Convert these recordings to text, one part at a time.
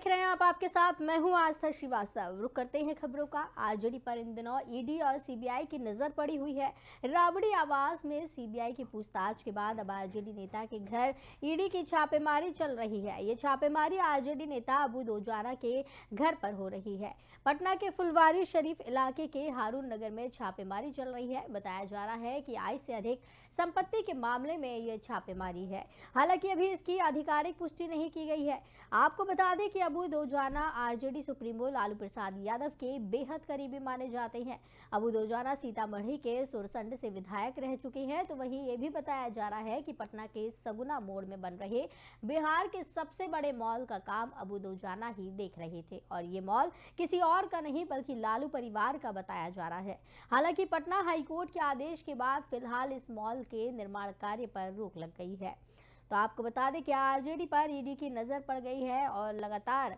देख रहे हैं आप, आपके साथ मैं हूं आस्था श्रीवास्तव। रुक करते हैं खबरों का। आरजेडी पर इन दिनों ईडी और सीबीआई की नजर पड़ी हुई है। राबड़ी आवास में सीबीआई की पूछताछ के बाद अब आरजेडी नेता के घर ईडी की छापेमारी चल रही है। ये छापेमारी आरजेडी नेता अबू दोजाना के घर पर हो रही है। पटना के फुलवारी शरीफ इलाके के हारून नगर में छापेमारी चल रही है। बताया जा रहा है कि आय से अधिक संपत्ति के मामले में ये छापेमारी है। हालांकि अभी इसकी आधिकारिक पुष्टि नहीं की गई है। आपको बता दें कि अबू दोजाना आरजेडी सुप्रीमो लालू प्रसाद यादव के बेहद करीबी माने जाते हैं। अबू दोजाना सीतामढ़ी के सुरसंड से विधायक रह चुके हैं। तो वहीं ये भी बताया जा रहा है कि पटना के सगुना मोड़ में बन रहे बिहार के सबसे बड़े मॉल का काम अबू दोजाना ही देख रहे थे और ये मॉल किसी और का नहीं बल्कि लालू परिवार का बताया जा रहा है। हालांकि पटना हाईकोर्ट के आदेश के बाद फिलहाल इस मॉल के निर्माण कार्य पर रोक लग गई है। तो आपको बता दें कि आरजेडी पर ईडी की नजर पड़ गई है और लगातार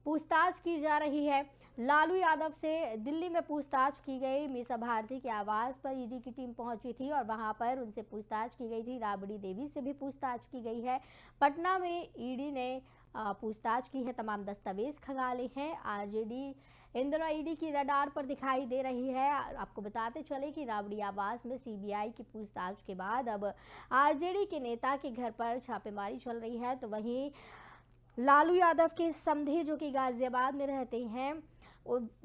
पूछताछ की जा रही है। लालू यादव से दिल्ली में पूछताछ की गई। मीसा भारती के आवास पर ईडी की टीम पहुंची थी और वहां पर उनसे पूछताछ की गई थी। राबड़ी देवी से भी पूछताछ की गई है। पटना में ईडी ने पूछताछ की है, तमाम दस्तावेज खंगाले हैं। आरजेडी इन दिनों ईडी की रडार पर दिखाई दे रही है। आपको बताते चले कि राबड़ी आवास में सीबीआई की पूछताछ के बाद अब आरजेडी के नेता के घर पर छापेमारी चल रही है। तो वहीं लालू यादव के समधी जो कि गाजियाबाद में रहते हैं,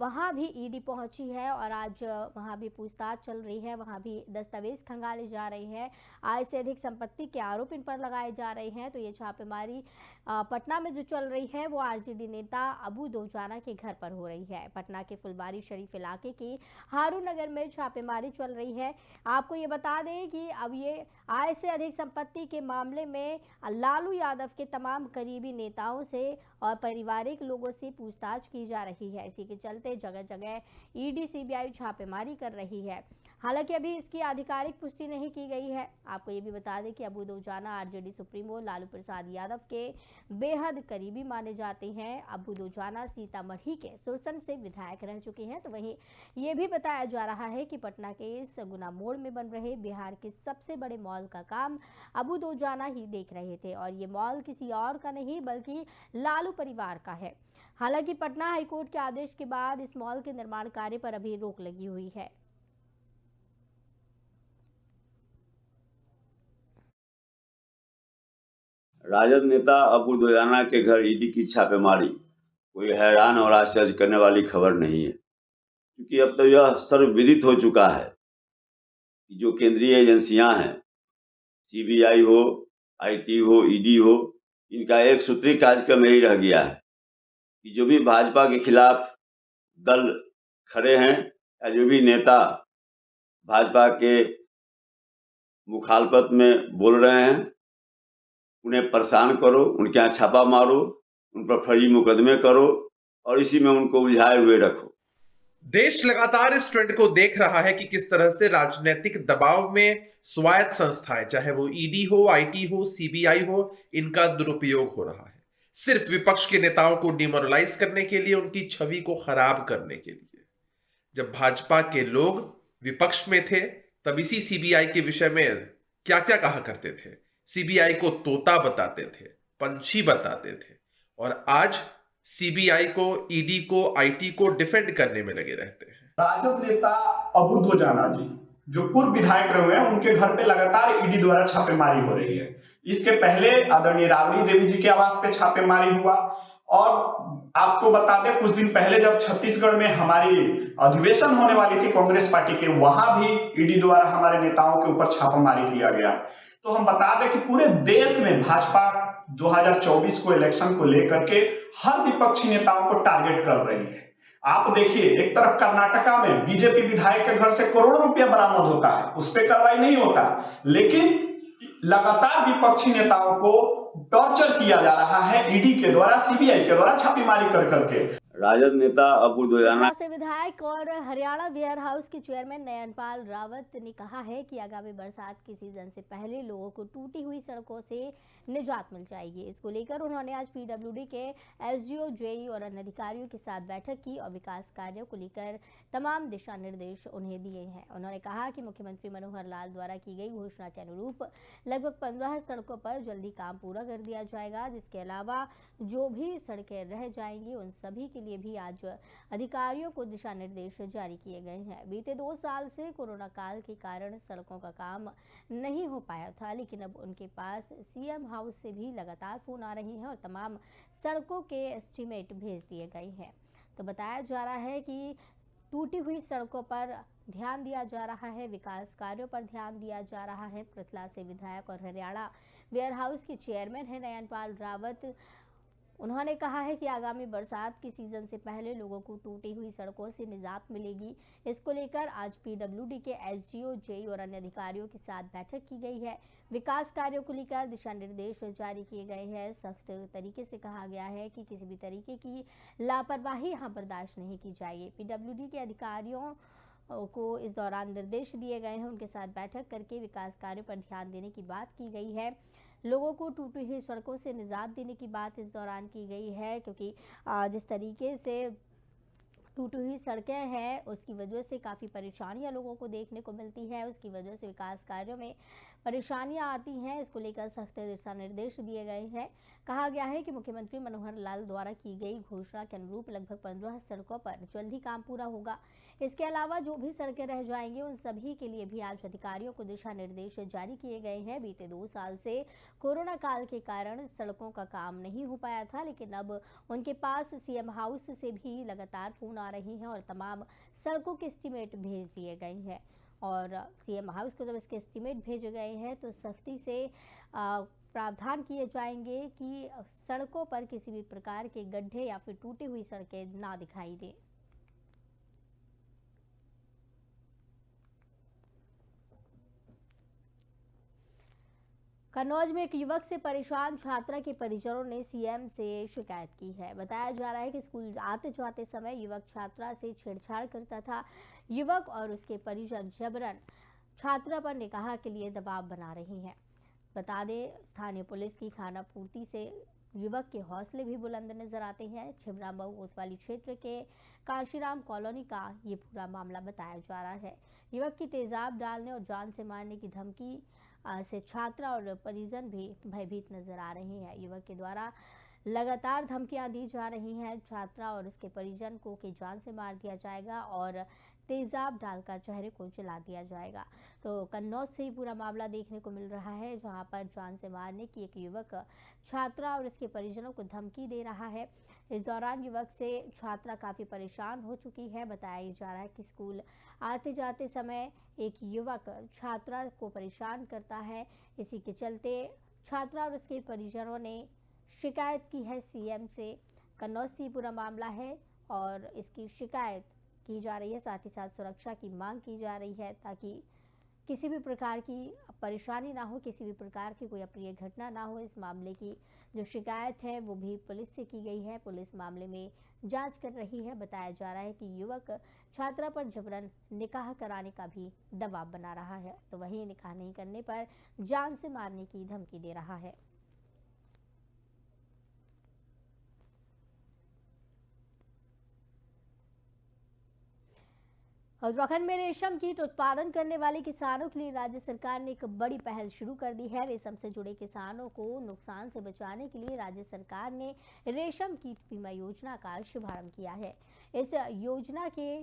वहां भी ईडी पहुंची है और आज वहां भी पूछताछ चल रही है। वहां भी दस्तावेज खंगाले जा रहे हैं। आय से अधिक संपत्ति के आरोप इन पर लगाए जा रहे हैं। तो ये छापेमारी पटना में जो चल रही है वो आरजेडी नेता अबू दोजाना के घर पर हो रही है। पटना के फुलवारी शरीफ इलाके के हारून नगर में छापेमारी चल रही है। आपको ये बता दें कि अब ये आय से अधिक संपत्ति के मामले में लालू यादव के तमाम करीबी नेताओं से और पारिवारिक लोगों से पूछताछ की जा रही है। इसी के चलते जगह जगह ईडी सीबीआई छापेमारी कर रही है। हालांकि अभी इसकी आधिकारिक पुष्टि नहीं की गई है। आपको ये भी बता दें कि अबू दोजाना आरजेडी सुप्रीमो लालू प्रसाद यादव के बेहद करीबी माने जाते हैं। अबू दोजाना सीतामढ़ी के सुरसंड से विधायक रह चुके हैं। तो वहीं ये भी बताया जा रहा है कि पटना के सगुना मोड़ में बन रहे बिहार के सबसे बड़े मॉल का काम अबू दोजाना ही देख रहे थे और ये मॉल किसी और का नहीं बल्कि लालू परिवार का है। हालांकि पटना हाईकोर्ट के आदेश के बाद इस मॉल के निर्माण कार्य पर अभी रोक लगी हुई है। राजद नेता अबू दोजाना के घर ईडी की छापेमारी कोई हैरान और आश्चर्य करने वाली खबर नहीं है, क्योंकि अब तो यह सर्वविदित हो चुका है कि जो केंद्रीय एजेंसियां हैं, सीबीआई हो, आईटी हो, ईडी हो, इनका एक सूत्री कार्यक्रम यही रह गया है कि जो भी भाजपा के खिलाफ दल खड़े हैं या जो भी नेता भाजपा के मुखालफत में बोल रहे हैं, उन्हें परेशान करो, उनके यहाँ छापा मारो, उन पर फर्जी मुकदमे करो और इसी में उनको उलझाए हुए रखो। देश लगातार इस ट्रेंड को देख रहा है कि किस तरह से राजनीतिक दबाव में स्वायत्त संस्थाएं, चाहे वो ईडी हो, आईटी हो, सीबीआई हो, इनका दुरुपयोग हो रहा है सिर्फ विपक्ष के नेताओं को डिमोरलाइज करने के लिए, उनकी छवि को खराब करने के लिए। जब भाजपा के लोग विपक्ष में थे तब इसी सीबीआई के विषय में क्या क्या कहा करते थे। सीबीआई को तोता बताते थे, पंछी बताते थे और आज सीबीआई को, ईडी को, आईटी को डिफेंड करने में लगे रहते हैं। राजद नेता अबू दोजाना जी जो पूर्व विधायक रहे हैं, उनके घर पे लगातार ईडी द्वारा छापेमारी हो रही है। इसके पहले आदरणीय राबड़ी देवी जी के आवास पे छापेमारी हुआ और आपको बता दें, कुछ दिन पहले जब छत्तीसगढ़ में हमारी अधिवेशन होने वाली थी कांग्रेस पार्टी के, वहां भी ईडी द्वारा हमारे नेताओं के ऊपर छापेमारी किया गया। तो हम बता दें कि पूरे देश में भाजपा 2024 को इलेक्शन को लेकर के हर विपक्षी नेताओं को टारगेट कर रही है। आप देखिए, एक तरफ कर्नाटका में बीजेपी विधायक के घर से करोड़ों रुपया बरामद होता है, उस पर कार्रवाई नहीं होता, लेकिन लगातार विपक्षी नेताओं को टॉर्चर किया जा रहा है ईडी के द्वारा, सीबीआई के द्वारा छापेमारी कर करके। राजद नेता अबू दोजाना से विधायक और हरियाणा वेयर हाउस के चेयरमैन नयनपाल रावत ने कहा है कि आगामी बरसात के सीजन से पहले लोगों को टूटी हुई सड़कों से निजात मिल जाएगी। इसको लेकर उन्होंने आज पीडब्ल्यूडी के एसडीओ, जेई और अन्य अधिकारियों के साथ बैठक की और विकास कार्यों को लेकर तमाम दिशा निर्देश उन्हें दिए हैं। उन्होंने कहा कि मुख्यमंत्री मनोहर लाल द्वारा की गई घोषणा के अनुरूप लगभग 15 सड़कों पर जल्दी काम पूरा कर दिया जाएगा, जिसके अलावा जो भी सड़कें रह जाएंगी उन सभी के लिए भी आज अधिकारियों को दिशा निर्देश जारी किए गए हैं। बीते 2 साल से कोरोना काल के कारण सड़कों का काम नहीं हो पाया था, लेकिन अब उनके पास सीएम हाउस से भी लगातार फोन आ रहे हैं और तमाम सड़कों के एस्टीमेट भेज दिए गए हैं। तो बताया जा रहा है कि टूटी हुई सड़कों पर ध्यान दिया जा रहा है, विकास कार्यों पर ध्यान दिया जा रहा है। पृथला से विधायक और हरियाणा वेयर हाउस के चेयरमैन है नयनपाल रावत। उन्होंने कहा है कि आगामी बरसात के सीजन से पहले लोगों को टूटी हुई सड़कों से निजात मिलेगी। इसको लेकर आज पीडब्ल्यूडी के एसडीओ, जेई और अन्य अधिकारियों के साथ बैठक की गई है। विकास कार्यों को लेकर दिशा निर्देश जारी किए गए हैं। सख्त तरीके से कहा गया है कि किसी भी तरीके की लापरवाही यहाँ बर्दाश्त नहीं की जाएगी। पीडब्ल्यूडी के अधिकारियों को इस दौरान निर्देश दिए गए हैं। उनके साथ बैठक करके विकास कार्यों पर ध्यान देने की बात की गई है। लोगों को टूटी हुई सड़कों से निजात देने की बात इस दौरान की गई है, क्योंकि जिस तरीके से टूटी हुई सड़कें हैं उसकी वजह से काफ़ी परेशानियां लोगों को देखने को मिलती है। उसकी वजह से विकास कार्यों में परेशानियां आती हैं। इसको लेकर सख्त दिशा निर्देश दिए गए हैं। कहा गया है कि मुख्यमंत्री मनोहर लाल द्वारा की गई घोषणा के अनुरूप लगभग 15 सड़कों पर जल्द ही काम पूरा होगा। इसके अलावा जो भी सड़कें रह जाएंगी उन सभी के लिए भी आज अधिकारियों को दिशा निर्देश जारी किए गए हैं। बीते 2 साल से कोरोना काल के कारण सड़कों का काम नहीं हो पाया था, लेकिन अब उनके पास सीएम हाउस से भी लगातार फोन आ रही हैं और तमाम सड़कों के एस्टीमेट भेज दिए गए हैं। और सीएम हाउस को जब इसके एस्टीमेट भेजे गए हैं तो सख्ती से प्रावधान किए जाएंगे कि सड़कों पर किसी भी प्रकार के गड्ढे या फिर टूटी हुई सड़कें ना दिखाई दें। कन्नौज में एक युवक से परेशान छात्रा के परिजनों ने सीएम से शिकायत की है। बताया जा रहा है कि स्कूल आते जाते समय युवक छात्रा से छेड़छाड़ करता था। युवक और उसके परिजन जबरन छात्रा पर निकाह के लिए दबाव बना रही हैं। बता दें, स्थानीय पुलिस की खानापूर्ति से युवक के हौसले भी बुलंद नजर आते हैं। छिबरामऊ कोतवाली क्षेत्र के काशीराम कॉलोनी का ये पूरा मामला बताया जा रहा है। युवक की तेजाब डालने और जान से मारने की धमकी से छात्रा और परिजन भी भयभीत नजर आ रहे हैं। युवक के द्वारा लगातार धमकियां दी जा रही हैं। छात्रा और उसके परिजन को कि जान से मार दिया जाएगा और तेजाब डालकर चेहरे को जला दिया जाएगा। तो कन्नौज से ही पूरा मामला देखने को मिल रहा है, जहां पर जान से मारने की एक युवक छात्रा और उसके परिजनों को धमकी दे रहा है। इस दौरान युवक से छात्रा काफी परेशान हो चुकी है। बताया जा रहा है कि स्कूल आते जाते समय एक युवक छात्रा को परेशान करता है। इसी के चलते छात्रा और उसके परिजनों ने शिकायत की है सीएम से। कन्नौज से पूरा मामला है और इसकी शिकायत की जा रही है। साथ ही साथ सुरक्षा की मांग की जा रही है ताकि किसी भी प्रकार की परेशानी ना हो, किसी भी प्रकार की कोई अप्रिय घटना ना हो। इस मामले की जो शिकायत है वो भी पुलिस से की गई है। पुलिस मामले में जांच कर रही है। बताया जा रहा है कि युवक छात्रा पर जबरन निकाह कराने का भी दबाव बना रहा है, तो वहीं निकाह नहीं करने पर जान से मारने की धमकी दे रहा है। उत्तराखंड में रेशम कीट उत्पादन करने वाले किसानों के लिए राज्य सरकार ने एक बड़ी पहल शुरू कर दी है। रेशम से जुड़े किसानों को नुकसान से बचाने के लिए राज्य सरकार ने रेशम कीट बीमा योजना का शुभारंभ किया है। इस योजना के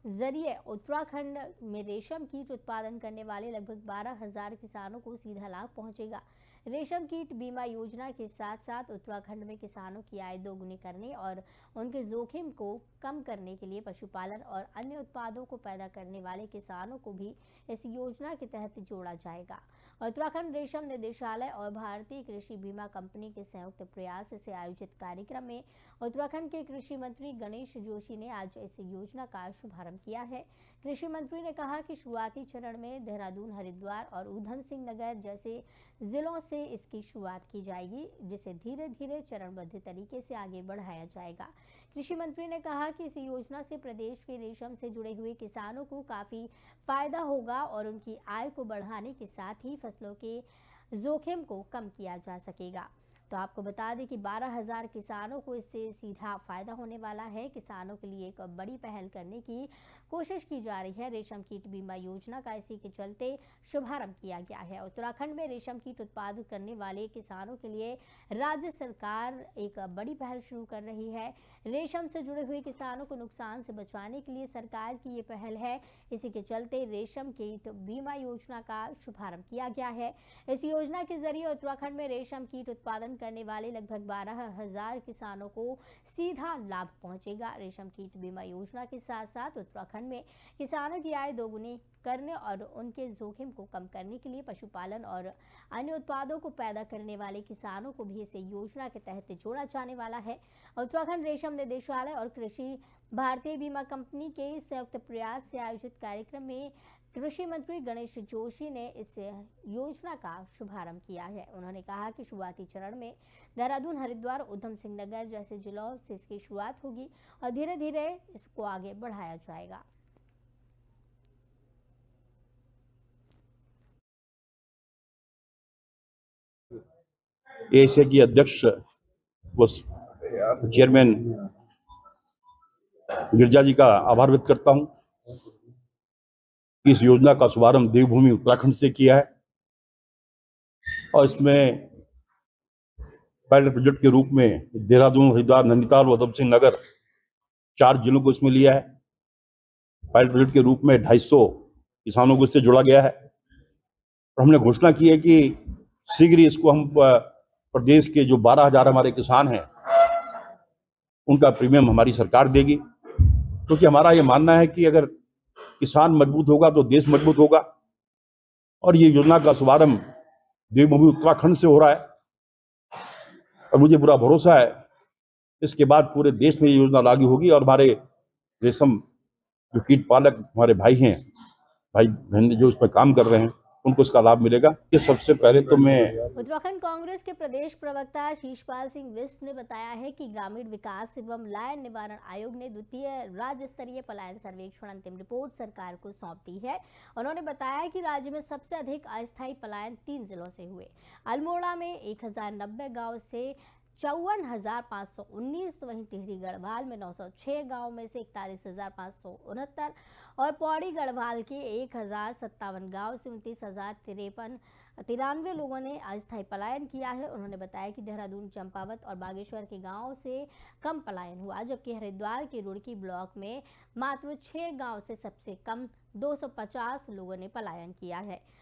जरिए उत्तराखंड में रेशम कीट उत्पादन करने वाले लगभग 12,000 किसानों को सीधा लाभ पहुंचेगा। रेशम कीट बीमा योजना के साथ साथ उत्तराखंड में किसानों की आय दोगुनी करने और उनके जोखिम को कम करने के लिए पशुपालन और अन्य उत्पादों को पैदा करने वाले किसानों को भी इस योजना के तहत जोड़ा जाएगा। उत्तराखंड रेशम निदेशालय और भारतीय कृषि बीमा कंपनी के संयुक्त प्रयास से आयोजित कार्यक्रम में उत्तराखंड के कृषि मंत्री गणेश जोशी ने आज इस योजना का शुभारंभ शुभारंभ किया है। कृषि मंत्री ने कहा कि शुरुआती चरण में देहरादून, हरिद्वार और ऊधम सिंह नगर जैसे जिलों से इसकी शुरुआत की जाएगी, जिसे धीरे धीरे चरणबद्ध तरीके से आगे बढ़ाया जाएगा। कृषि मंत्री ने कहा कि इस योजना से प्रदेश के रेशम से जुड़े हुए किसानों को काफी फायदा होगा और उनकी आय को बढ़ाने के साथ ही फसलों के जोखिम को कम किया जा सकेगा। तो आपको बता दें कि 12,000 किसानों को इससे सीधा फायदा होने वाला है। किसानों के लिए एक बड़ी पहल करने की कोशिश की जा रही है। रेशम कीट बीमा योजना का इसी के चलते शुभारंभ किया गया है। उत्तराखंड में रेशम कीट उत्पादन करने वाले किसानों के लिए राज्य सरकार एक बड़ी पहल शुरू कर रही है। रेशम से जुड़े हुए किसानों को नुकसान से बचाने के लिए सरकार की ये पहल है। इसी के चलते रेशम कीट बीमा योजना का शुभारंभ किया गया है। इस योजना के जरिए उत्तराखंड में रेशम कीट उत्पादन करने वाले लगभग 12,000 किसानों को सीधा लाभ पहुंचेगा। रेशम कीट बीमा योजना के साथ साथ उत्तराखंड में किसानों की आय दोगुनी करने और उनके जोखिम को कम करने के लिए पशुपालन और अन्य उत्पादों को पैदा करने वाले किसानों को भी इस योजना के तहत जोड़ा जाने वाला है। उत्तराखंड रेशम निदेशालय और कृषि भारतीय बीमा कंपनी के संयुक्त प्रयास से आयोजित कार्यक्रम में कृषि मंत्री गणेश जोशी ने इस योजना का शुभारंभ किया है। उन्होंने कहा कि शुरुआती चरण में देहरादून, हरिद्वार, ऊधम सिंह नगर जैसे जिलों से इसकी शुरुआत होगी और धीरे धीरे इसको आगे बढ़ाया जाएगा। एशिया की अध्यक्ष व चेयरमैन गिरजा जी का आभार व्यक्त करता हूं। इस योजना का शुभारंभ देवभूमि उत्तराखंड से किया है और इसमें पायलट प्रोजेक्ट के रूप में देहरादून, हरिद्वार, नैनीताल व ऊधम सिंह नगर 4 जिलों को इसमें लिया है। पायलट प्रोजेक्ट के रूप में 250 किसानों को इससे जोड़ा गया है और हमने घोषणा की है कि शीघ्र इसको हम प्रदेश के जो 12,000 हमारे किसान हैं उनका प्रीमियम हमारी सरकार देगी, क्योंकि हमारा ये मानना है कि अगर किसान मजबूत होगा तो देश मजबूत होगा। और ये योजना का शुभारंभ देवभूमि उत्तराखंड से हो रहा है और मुझे पूरा भरोसा है इसके बाद पूरे देश में ये योजना लागू होगी और हमारे रेशम जो कीट पालक हमारे भाई हैं, भाई बहन जो इसमें काम कर रहे हैं, उनको इसका लाभ मिलेगा। ये सबसे पहले तो मैं उत्तराखंड कांग्रेस के प्रदेश प्रवक्ता शीशपाल सिंह बिष्ट ने बताया है कि ग्रामीण विकास एवं लायन निवारण आयोग ने द्वितीय राज्य स्तरीय पलायन सर्वेक्षण अंतिम रिपोर्ट सरकार को सौंप दी है। उन्होंने बताया कि राज्य में सबसे अधिक अस्थायी पलायन 3 जिलों से हुए। अल्मोड़ा में 1090 गाँव से 54,519, तो वहीं टिहरी गढ़वाल में 906 गाँव में से 41,569 और पौड़ी गढ़वाल के 1,057 गाँव से 29,093 लोगों ने अस्थायी पलायन किया है। उन्होंने बताया कि देहरादून, चंपावत और बागेश्वर के गाँव से कम पलायन हुआ, जबकि हरिद्वार के रुड़की ब्लॉक में मात्र 6 गाँव से सबसे कम 250 लोगों ने पलायन किया है।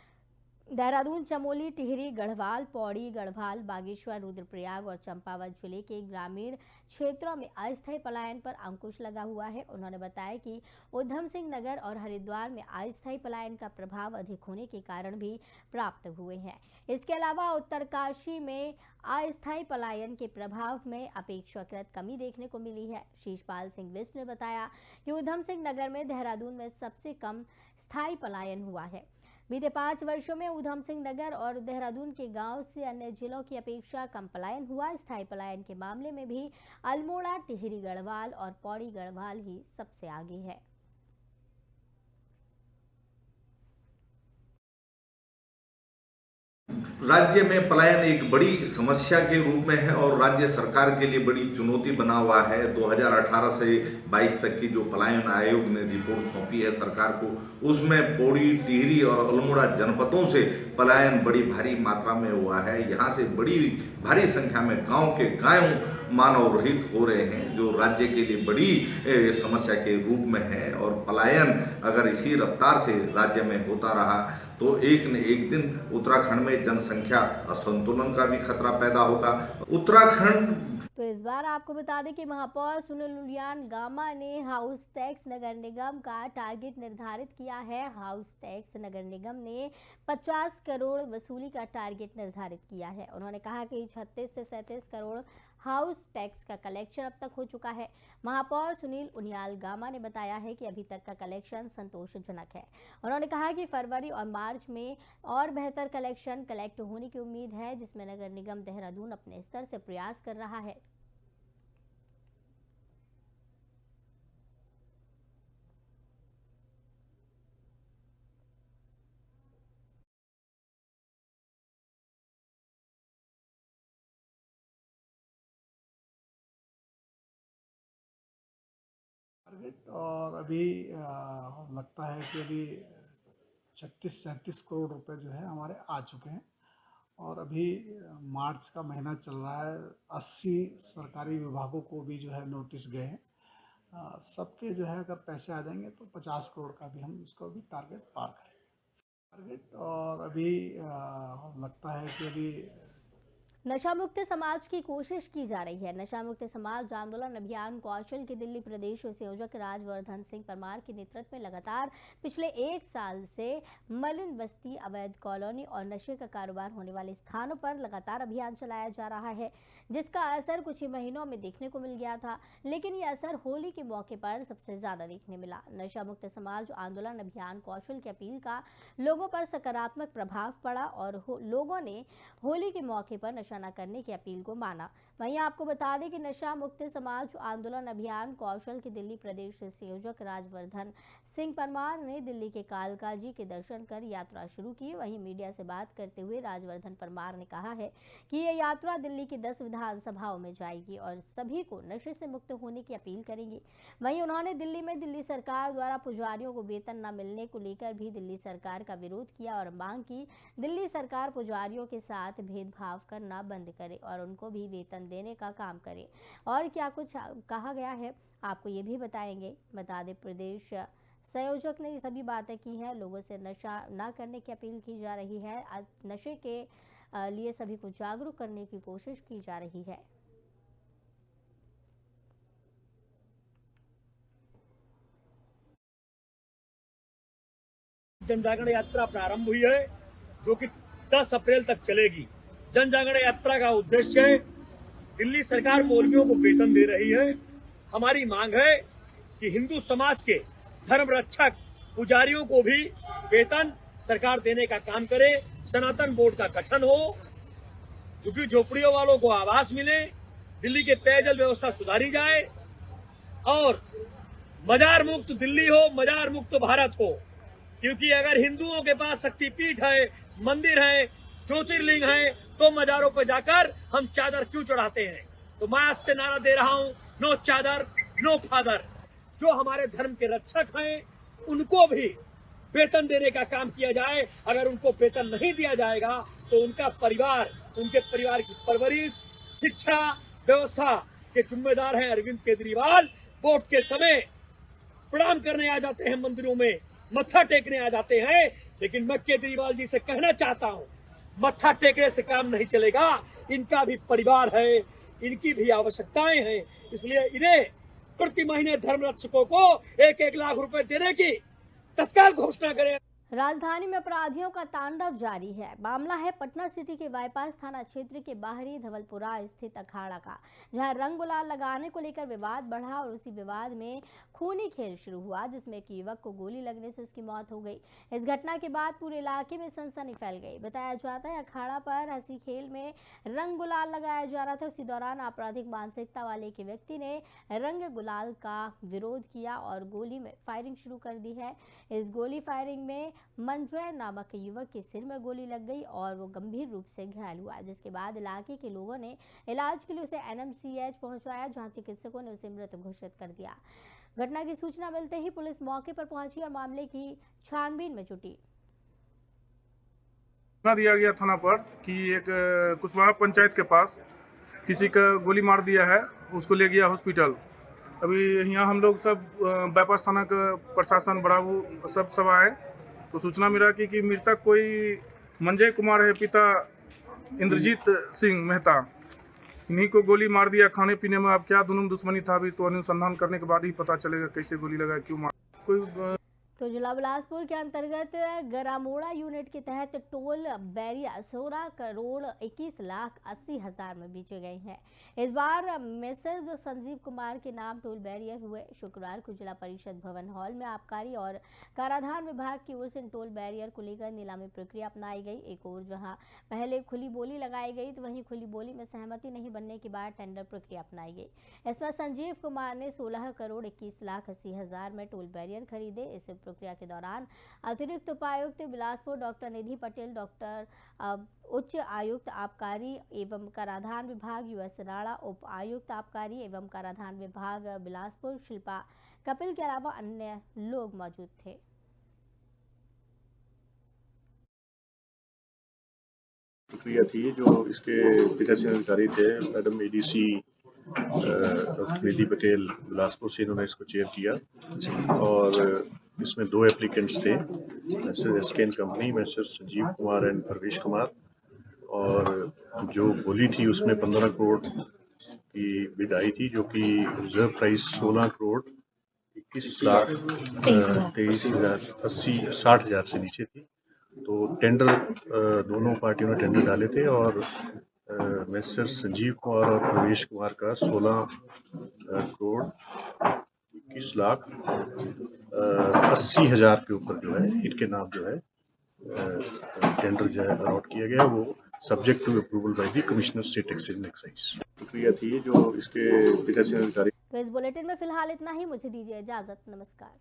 देहरादून, चमोली, टिहरी गढ़वाल, पौड़ी गढ़वाल, बागेश्वर, रुद्रप्रयाग और चंपावत जिले के ग्रामीण क्षेत्रों में अस्थायी पलायन पर अंकुश लगा हुआ है। उन्होंने बताया कि ऊधम सिंह नगर और हरिद्वार में अस्थायी पलायन का प्रभाव अधिक होने के कारण भी प्राप्त हुए हैं। इसके अलावा उत्तरकाशी में अस्थायी पलायन के प्रभाव में अपेक्षाकृत कमी देखने को मिली है। शीशपाल सिंह बिष्ट ने बताया कि ऊधम सिंह नगर में देहरादून में सबसे कम स्थायी पलायन हुआ है। बीते 5 वर्षों में ऊधम सिंह नगर और देहरादून के गांव से अन्य जिलों की अपेक्षा कम पलायन हुआ। स्थायी पलायन के मामले में भी अल्मोड़ा, टिहरी गढ़वाल और पौड़ी गढ़वाल ही सबसे आगे है। राज्य में पलायन एक बड़ी समस्या के रूप में है और राज्य सरकार के लिए बड़ी चुनौती बना हुआ है। 2018 से 22 तक की जो पलायन आयोग ने रिपोर्ट सौंपी है सरकार को, उसमें पौड़ी, टिहरी और अल्मोड़ा जनपदों से पलायन बड़ी भारी मात्रा में हुआ है। यहाँ से बड़ी भारी संख्या में गांव के गायों मानव रहित हो रहे हैं, जो राज्य के लिए बड़ी समस्या के रूप में है। और पलायन अगर इसी रफ्तार से राज्य में होता रहा तो एक न एक दिन उत्तराखंड में जनसंख्या असंतुलन का भी खतरा पैदा होगा। उत्तराखंड तो इस बार आपको बता दें कि महापौर सुनील उनियाल-गामा ने हाउस टैक्स नगर निगम का टारगेट निर्धारित किया है। हाउस टैक्स नगर निगम ने 50 करोड़ वसूली का टारगेट निर्धारित किया है। उन्होंने कहा कि 36 से 37 करोड़ हाउस टैक्स का कलेक्शन अब तक हो चुका है। महापौर सुनील उनियाल गामा ने बताया है कि अभी तक का कलेक्शन संतोषजनक है। उन्होंने कहा कि फरवरी और मार्च में और बेहतर कलेक्शन कलेक्ट होने की उम्मीद है, जिसमें नगर निगम देहरादून अपने स्तर से प्रयास कर रहा है। टारगेट और अभी लगता है कि अभी 36-37 करोड़ रुपए जो है हमारे आ चुके हैं और अभी मार्च का महीना चल रहा है। 80 सरकारी विभागों को भी जो है नोटिस गए हैं। सबके जो है अगर पैसे आ जाएंगे तो 50 करोड़ का भी हम इसको अभी टारगेट पार करेंगे। टारगेट और अभी लगता है कि अभी नशा मुक्त समाज की कोशिश की जा रही है। नशा मुक्त समाज आंदोलन अभियान कौशल के दिल्ली प्रदेश संयोजक राजवर्धन सिंह परमार के नेतृत्व में लगातार पिछले 1 साल से मलिन बस्ती, अवैध कॉलोनी और नशे का कारोबार होने वाले स्थानों पर लगातार अभियान चलाया जा रहा है, जिसका असर कुछ ही महीनों में देखने को मिल गया था, लेकिन ये असर होली के मौके पर सबसे ज्यादा देखने मिला। नशा मुक्त समाज आंदोलन अभियान कौशल की अपील का लोगों पर सकारात्मक प्रभाव पड़ा और लोगों ने होली के मौके पर नशा न करने की अपील को माना। वहीं आपको बता दें कि नशा मुक्त समाज आंदोलन अभियान कौशल के दिल्ली प्रदेश संयोजक राजवर्धन सिंह परमार ने दिल्ली के कालका जी के दर्शन कर यात्रा शुरू की। वहीं मीडिया से बात करते हुए राजवर्धन परमार ने कहा है कि ये यात्रा दिल्ली की 10 विधानसभाओं में जाएगी और सभी को नशे से मुक्त होने की अपील करेंगे। वहीं उन्होंने दिल्ली में दिल्ली सरकार द्वारा पुजारियों को वेतन न मिलने को लेकर भी दिल्ली सरकार का विरोध किया और मांग की दिल्ली सरकार पुजारियों के साथ भेदभाव करना बंद करे और उनको भी वेतन देने का काम करे। और क्या कुछ कहा गया है आपको ये भी बताएंगे। बता दें, प्रदेश संयोजक ने ये सभी बातें की हैं। लोगों से नशा ना करने की अपील की जा रही है। नशे के लिए सभी को जागरूक करने की कोशिश की जा रही है। जन जागरण यात्रा प्रारंभ हुई है, जो कि 10 अप्रैल तक चलेगी। जन जागरण यात्रा का उद्देश्य है, दिल्ली सरकार मौलवियों को वेतन दे रही है। हमारी मांग है कि हिंदू समाज के धर्म रक्षक पुजारियों को भी वेतन सरकार देने का काम करे। सनातन बोर्ड का गठन हो, क्योंकि झोपड़ियों वालों को आवास मिले, दिल्ली के पेयजल व्यवस्था सुधारी जाए और मजार मुक्त दिल्ली हो, मजार मुक्त भारत हो। क्योंकि अगर हिंदुओं के पास शक्तिपीठ है, मंदिर है, ज्योतिर्लिंग है, तो मजारों पर जाकर हम चादर क्यों चढ़ाते हैं? तो मैं आज से नारा दे रहा हूं, नो चादर नो फादर। जो हमारे धर्म के रक्षक हैं उनको भी वेतन देने का काम किया जाए। अगर उनको वेतन नहीं दिया जाएगा तो उनका परिवार, उनके परिवार की परवरिश, शिक्षा व्यवस्था के जिम्मेदार हैं अरविंद केजरीवाल। वोट के समय प्रणाम करने आ जाते हैं मंदिरों में, मत्था टेकने आ जाते हैं, लेकिन मैं केजरीवाल जी से कहना चाहता हूं, मत्था टेकने से काम नहीं चलेगा। इनका भी परिवार है, इनकी भी आवश्यकताएं हैं, इसलिए इन्हें प्रति महीने धर्म रक्षकों को 1-1 लाख रुपए देने की तत्काल घोषणा करें। राजधानी में अपराधियों का तांडव जारी है। मामला है पटना सिटी के बाईपास थाना क्षेत्र के बाहरी धवलपुरा स्थित अखाड़ा का, जहां रंग गुलाल लगाने को लेकर विवाद बढ़ा और उसी विवाद में खूनी खेल शुरू हुआ, जिसमें एक युवक को गोली लगने से उसकी मौत हो गई। इस घटना के बाद पूरे इलाके में सनसनी फैल गई। बताया जाता है अखाड़ा पर हंसी खेल में रंग गुलाल लगाया जा रहा था। उसी दौरान आपराधिक मानसिकता वाले एक व्यक्ति ने रंग गुलाल का विरोध किया और गोली में फायरिंग शुरू कर दी है। इस गोली फायरिंग में मंजय नामक युवक के सिर में गोली लग गई और वो गंभीर रूप से घायल हुआ, जिसके बाद इलाके के लोगों ने इलाज के लिए उसे NMCH पहुंचाया, जहां चिकित्सकों ने उसे मृत घोषित कर दिया। घटना की सूचना मिलते ही पुलिस मौके पर पहुंची और मामले की छानबीन में जुटी। दिया गया थाना पर कि एक कुशवाहा पंचायत के पास किसी का गोली मार दिया है, उसको ले गया हॉस्पिटल। अभी यहाँ हम लोग सब बाईपास थाना का प्रशासन बड़ाबू सब आए तो सूचना मिला कि मृतक कोई मंजय कुमार है, पिता इंद्रजीत सिंह मेहता। इन्हीं को गोली मार दिया। खाने पीने में अब क्या दुश्मनी था, अभी तो अनुसंधान करने के बाद ही पता चलेगा कैसे गोली लगा, क्यों मार। कोई तो जिला बिलासपुर के अंतर्गत गरामोड़ा यूनिट के तहत टोल बैरियर 16 करोड़ 21 लाख 80 हजार में बेचे गए हैं। इस बार मेसर्स संजीव कुमार के नाम टोल बैरियर हुए। शुक्रवार को जिला परिषद भवन हॉल में आबकारी और कराधान विभाग की ओर से टोल बैरियर को लेकर नीलामी प्रक्रिया अपनाई गई। एक और जहां पहले खुली बोली लगाई गई तो वहीं खुली बोली में सहमति नहीं बनने के बाद टेंडर प्रक्रिया अपनाई गई। इसमें संजीव कुमार ने 16 करोड़ 21 लाख 80 हजार में टोल बैरियर खरीदे। इस प्रक्रिया के दौरान अतिरिक्त उपायुक्त बिलासपुर डॉक्टर निधि पटेल, उच्च आयुक्त आबकारी एवं कराधान विभाग यूएस राणा, उप आयुक्त आबकारी एवं कराधान विभाग बिलासपुर शिल्पा कपिल के अलावा अन्य लोग मौजूद थे। प्रक्रिया थी जो इसके पीठासीन अधिकारी थे मैडम एडीसी डॉक्टर निधि पटेल बिलासपुर से, इन्होंने इसको चेयर किया और इसमें 2 एप्लीकेंट्स थे, messrs SKN company, messrs Sanjeev Kumar and Parvesh Kumar. और जो बोली थी उसमें 15 करोड़ की बिड आई थी, जो कि रिजर्व प्राइस 16 करोड़ 21 लाख 23 हजार 60 हजार से नीचे थी। तो टेंडर दोनों पार्टियों ने टेंडर डाले थे और मैसेज संजीव कुमार और प्रवेश कुमार का 16 करोड़ 21 लाख 80 हजार के ऊपर जो है इनके नाम जो है टेंडर जो है अलॉट किया गया, वो subject to approval by the commissioner state excise and excise. प्रक्रिया थी जो इसके पीठासीन अधिकारी। तो इस बुलेटिन में फिलहाल इतना ही। मुझे दीजिए इजाजत। नमस्कार।